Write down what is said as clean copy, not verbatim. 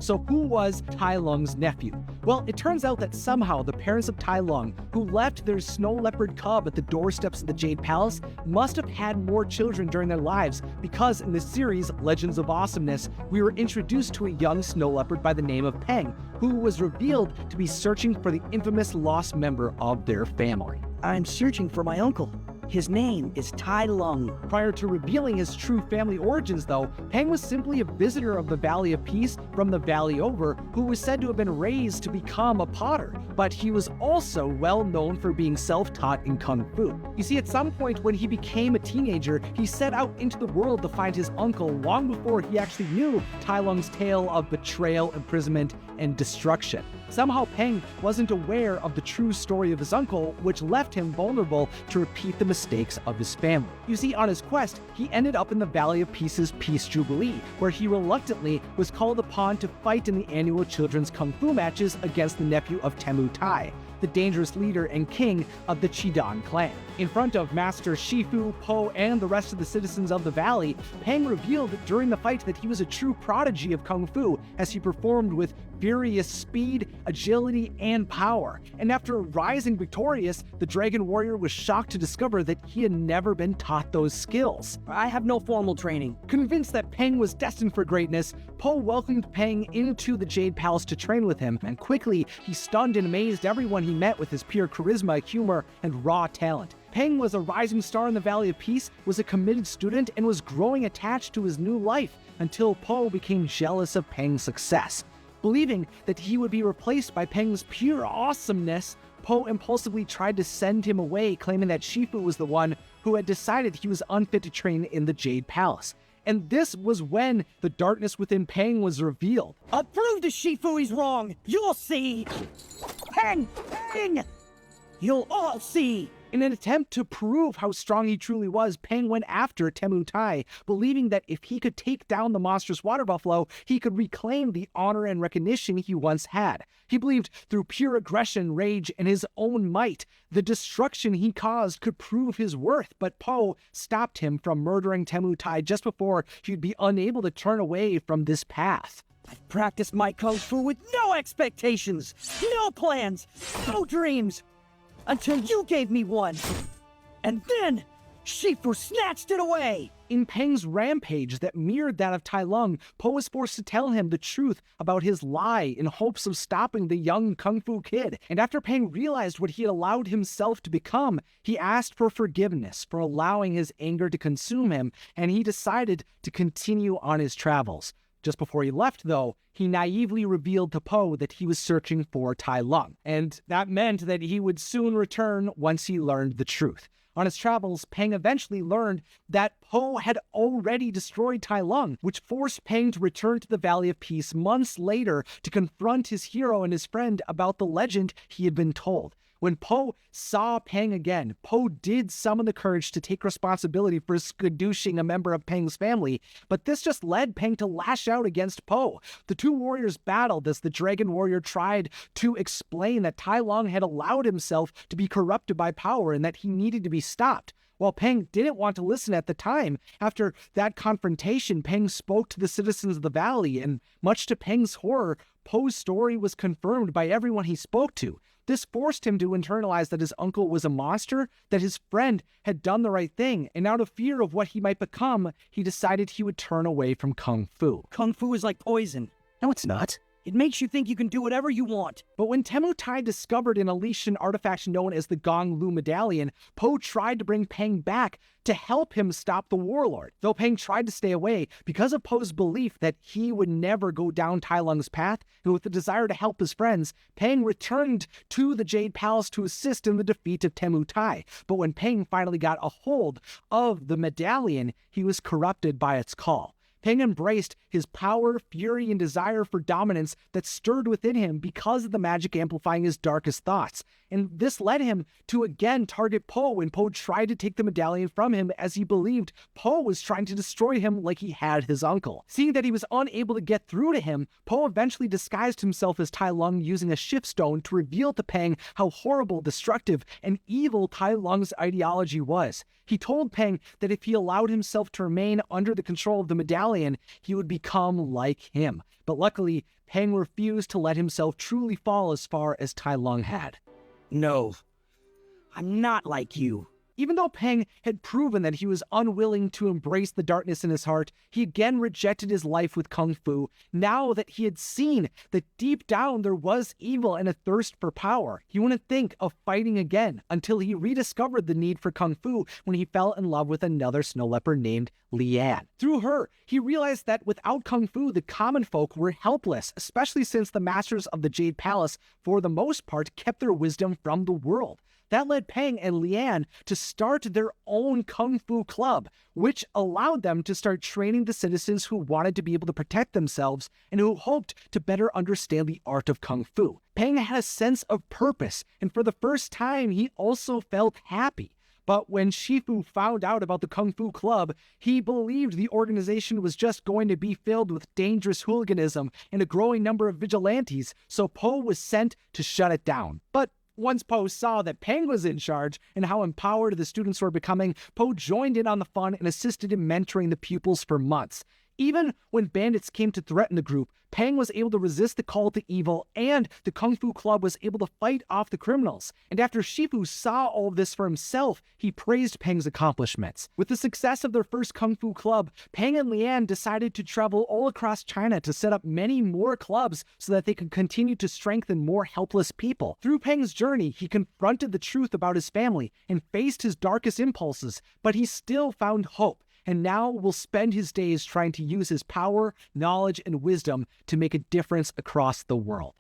So who was Tai Lung's nephew? Well, it turns out that somehow the parents of Tai Lung, who left their snow leopard cub at the doorsteps of the Jade Palace, must have had more children during their lives, because in the series Legends of Awesomeness, we were introduced to a young snow leopard by the name of Peng, who was revealed to be searching for the infamous lost member of their family. I'm searching for my uncle. His name is Tai Lung. Prior to revealing his true family origins, though, Peng was simply a visitor of the Valley of Peace from the Valley over, who was said to have been raised to become a potter, but he was also well known for being self-taught in Kung Fu. You see, at some point when he became a teenager, he set out into the world to find his uncle long before he actually knew Tai Lung's tale of betrayal, imprisonment, and destruction. Somehow Peng wasn't aware of the true story of his uncle, which left him vulnerable to repeat the mistakes of his family. You see, on his quest, he ended up in the Valley of Peace's Peace Jubilee, where he reluctantly was called upon to fight in the annual children's kung fu matches against the nephew of Temu Tai, the dangerous leader and king of the Chidan clan. In front of Master Shifu, Po, and the rest of the citizens of the valley, Peng revealed during the fight that he was a true prodigy of kung fu, as he performed with furious speed, agility, and power. And after rising victorious, the Dragon Warrior was shocked to discover that he had never been taught those skills. I have no formal training. Convinced that Peng was destined for greatness, Po welcomed Peng into the Jade Palace to train with him, and quickly he stunned and amazed everyone he met with his pure charisma, humor, and raw talent. Peng was a rising star in the Valley of Peace, was a committed student, and was growing attached to his new life until Po became jealous of Peng's success. Believing that he would be replaced by Peng's pure awesomeness, Po impulsively tried to send him away, claiming that Shifu was the one who had decided he was unfit to train in the Jade Palace. And this was when the darkness within Peng was revealed. I'll prove to Shifu he's wrong. You'll see. Peng! Peng! You'll all see. In an attempt to prove how strong he truly was, Peng went after Temu Tai, believing that if he could take down the monstrous water buffalo, he could reclaim the honor and recognition he once had. He believed through pure aggression, rage, and his own might, the destruction he caused could prove his worth, but Po stopped him from murdering Temu Tai just before he'd be unable to turn away from this path. I've practiced my kung fu with no expectations, no plans, no dreams, until you gave me one. And then, Shifu snatched it away. In Peng's rampage that mirrored that of Tai Lung, Po was forced to tell him the truth about his lie in hopes of stopping the young kung fu kid. And after Peng realized what he had allowed himself to become, he asked for forgiveness for allowing his anger to consume him, and he decided to continue on his travels. Just before he left, though, he naively revealed to Po that he was searching for Tai Lung, and that meant that he would soon return once he learned the truth. On his travels, Peng eventually learned that Po had already destroyed Tai Lung, which forced Peng to return to the Valley of Peace months later to confront his hero and his friend about the legend he had been told. When Po saw Peng again, Po did summon the courage to take responsibility for skadooshing a member of Peng's family, but this just led Peng to lash out against Po. The two warriors battled as the Dragon Warrior tried to explain that Tai Lung had allowed himself to be corrupted by power and that he needed to be stopped. While Peng didn't want to listen at the time, after that confrontation, Peng spoke to the citizens of the valley, and much to Peng's horror, Po's story was confirmed by everyone he spoke to. This forced him to internalize that his uncle was a monster, that his friend had done the right thing, and out of fear of what he might become, he decided he would turn away from Kung Fu. Kung Fu is like poison. No, it's not. It makes you think you can do whatever you want. But when Temu Tai discovered an Elysian artifact known as the Gong Lu Medallion, Po tried to bring Peng back to help him stop the warlord. Though Peng tried to stay away, because of Po's belief that he would never go down Tai Lung's path, and with the desire to help his friends, Peng returned to the Jade Palace to assist in the defeat of Temu Tai. But when Peng finally got a hold of the medallion, he was corrupted by its call. Peng embraced his power, fury, and desire for dominance that stirred within him because of the magic amplifying his darkest thoughts. And this led him to again target Po when Po tried to take the medallion from him, as he believed Po was trying to destroy him like he had his uncle. Seeing that he was unable to get through to him, Po eventually disguised himself as Tai Lung using a shift stone to reveal to Peng how horrible, destructive, and evil Tai Lung's ideology was. He told Peng that if he allowed himself to remain under the control of the medallion, battalion, he would become like him. But luckily, Peng refused to let himself truly fall as far as Tai Lung had. No, I'm not like you. Even though Peng had proven that he was unwilling to embrace the darkness in his heart, he again rejected his life with Kung Fu. Now that he had seen that deep down there was evil and a thirst for power, he wouldn't think of fighting again until he rediscovered the need for Kung Fu when he fell in love with another snow leopard named Lian. Through her, he realized that without Kung Fu, the common folk were helpless, especially since the masters of the Jade Palace, for the most part, kept their wisdom from the world. That led Peng and Lian to start their own Kung Fu club, which allowed them to start training the citizens who wanted to be able to protect themselves and who hoped to better understand the art of Kung Fu. Peng had a sense of purpose, and for the first time, he also felt happy. But when Shifu found out about the Kung Fu Club, he believed the organization was just going to be filled with dangerous hooliganism and a growing number of vigilantes, so Po was sent to shut it down. But once Po saw that Peng was in charge and how empowered the students were becoming, Po joined in on the fun and assisted in mentoring the pupils for months. Even when bandits came to threaten the group, Peng was able to resist the call to evil, and the Kung Fu Club was able to fight off the criminals. And after Shifu saw all of this for himself, he praised Peng's accomplishments. With the success of their first Kung Fu Club, Peng and Lian decided to travel all across China to set up many more clubs so that they could continue to strengthen more helpless people. Through Peng's journey, he confronted the truth about his family and faced his darkest impulses, but he still found hope, and now will spend his days trying to use his power, knowledge, and wisdom to make a difference across the world.